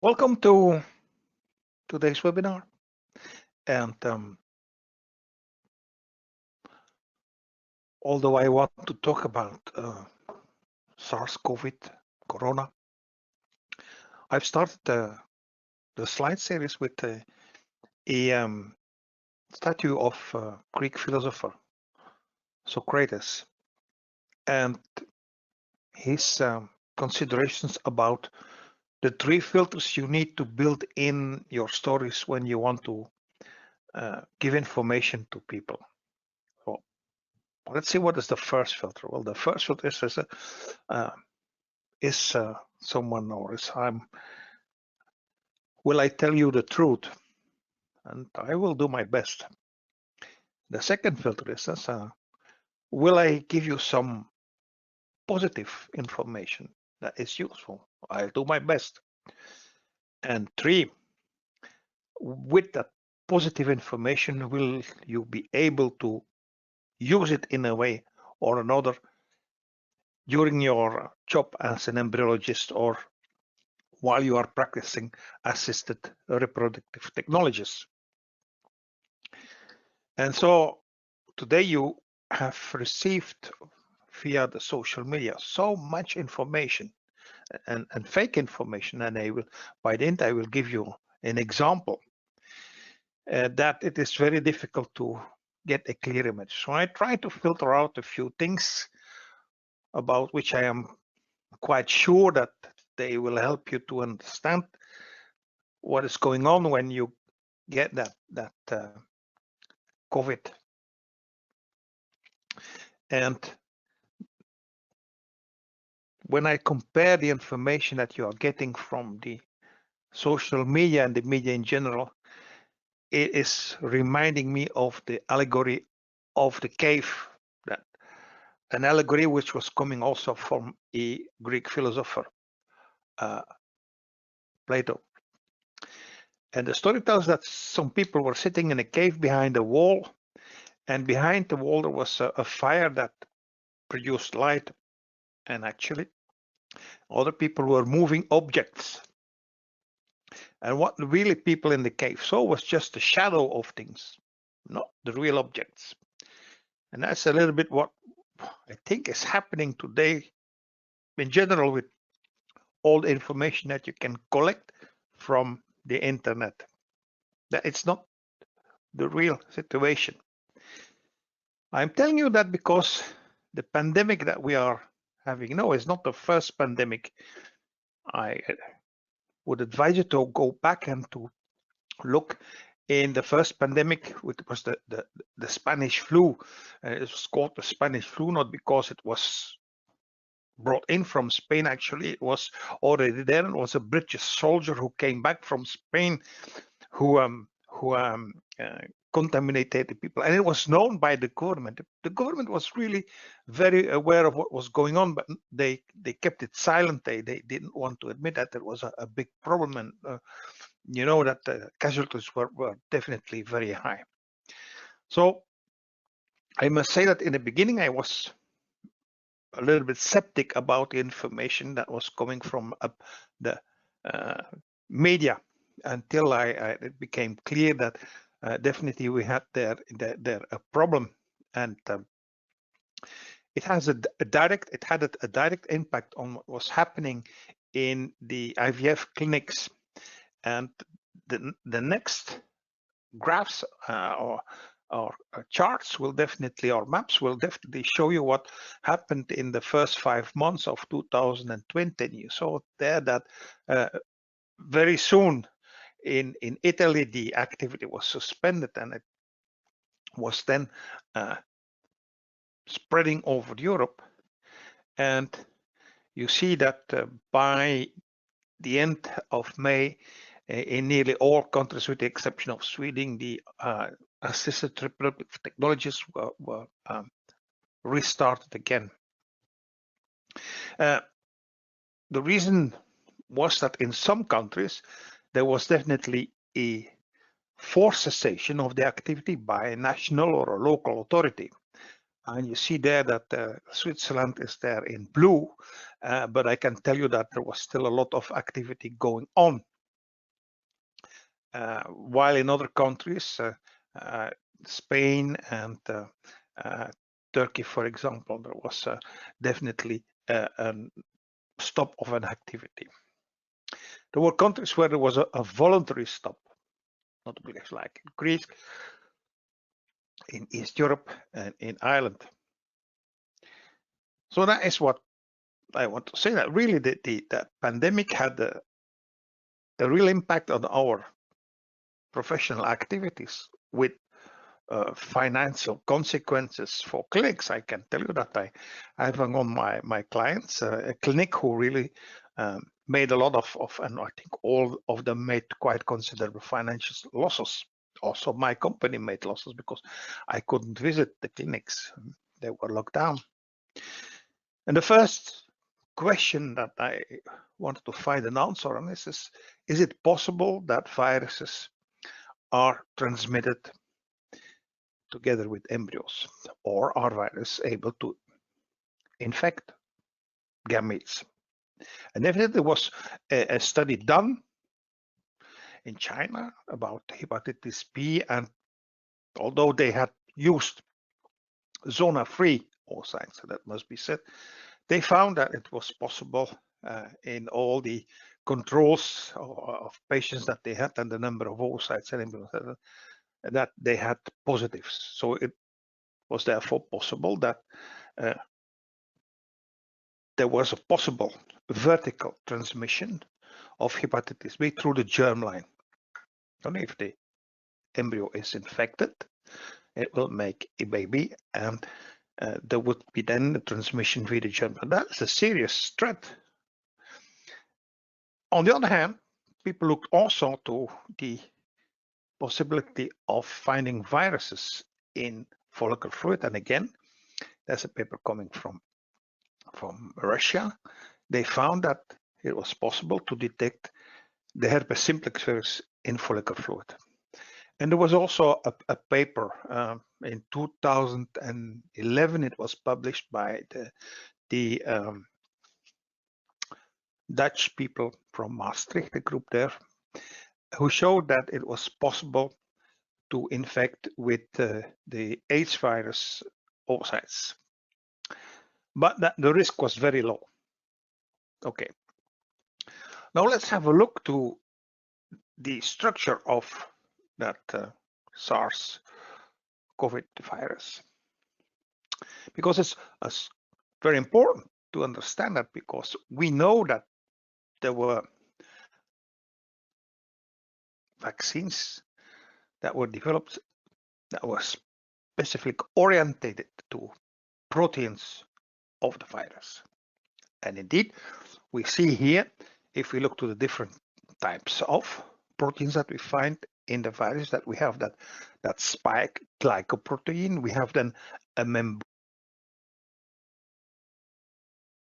Welcome to today's webinar. And although I want to talk about SARS-CoV, Corona, I've started the slide series with a statue of Greek philosopher Socrates and his considerations about the three filters you need to build in your stories when you want to give information to people. So let's see, what is the first filter? Well, the first filter is someone, or is will I tell you the truth? And I will do my best. The second filter is will I give you some positive information that is useful? I'll do my best. And three, with that positive information, will you be able to use it in a way or another during your job as an embryologist or while you are practicing assisted reproductive technologies? And so today you have received via the social media so much information and fake information, and by the end I will give you an example that it is very difficult to get a clear image. So I try to filter out a few things about which I am quite sure that they will help you to understand what is going on when you get that COVID. And when I compare the information that you are getting from the social media and the media in general, it is reminding me of the allegory of the cave, that an allegory which was coming also from a Greek philosopher, Plato. And the story tells that some people were sitting in a cave behind a wall, and behind the wall there was a fire that produced light, and actually other people were moving objects. And what really people in the cave saw was just the shadow of things, not the real objects. And that's a little bit what I think is happening today in general with all the information that you can collect from the internet. That it's not the real situation. I'm telling you that because the pandemic that we are having now is not the first pandemic. I would advise you to go back and to look in the first pandemic, which was the Spanish flu. It was called the Spanish flu not because it was brought in from Spain. Actually, it was already there. It was a British soldier who came back from Spain who contaminated the people, and it was known by the government. The government was really very aware of what was going on, but they kept it silent. They didn't want to admit that there was a big problem, and you know that the casualties were definitely very high. So I must say that in the beginning I was a little bit skeptic about the information that was coming from the media, until it became clear that definitely we had there a problem, and it had a direct impact on what was happening in the IVF clinics. And the next graphs or charts will definitely, or maps will definitely show you what happened in the first 5 months of 2020. And you saw there that very soon in Italy the activity was suspended, and it was then spreading over Europe. And you see that by the end of May, in nearly all countries, with the exception of Sweden, the assisted reproductive technologies were restarted again. The reason was that in some countries there was definitely a forced cessation of the activity by a national or a local authority. And you see there that Switzerland is there in blue, but I can tell you that there was still a lot of activity going on. while in other countries, Spain and Turkey, for example, there was definitely a stop of an activity. There were countries where there was a voluntary stop, notably like in Greece, in East Europe, and in Ireland. So that is what I want to say, that really the pandemic had a real impact on our professional activities with financial consequences for clinics. I can tell you that I have on my clients a clinic who really made a lot of, and I think all of them made quite considerable financial losses. Also, my company made losses because I couldn't visit the clinics. They were locked down. And the first question that I wanted to find an answer on is it possible that viruses are transmitted together with embryos, or are viruses able to infect gametes? And definitely there was a study done in China about hepatitis B, and although they had used zona-free oocytes, so that must be said, they found that it was possible in all the controls of patients that they had and the number of oocytes and embryos that they had positives. So it was therefore possible that there was a possible vertical transmission of hepatitis B through the germline. Only if the embryo is infected, it will make a baby, and there would be then the transmission via the germline. That's a serious threat. On the other hand, people looked also to the possibility of finding viruses in follicle fluid, and again, there's a paper coming from Russia. They found that it was possible to detect the herpes simplex virus in follicle fluid. And there was also a paper in 2011. It was published by the Dutch people from Maastricht, the group there, who showed that it was possible to infect with the AIDS virus oocytes, but that the risk was very low. Okay, now let's have a look to the structure of that SARS-CoV virus, because it's very important to understand that, because we know that there were vaccines that were developed that were specifically orientated to proteins of the virus. And indeed, we see here, if we look to the different types of proteins that we find in the virus, that we have that spike glycoprotein, we have then a membrane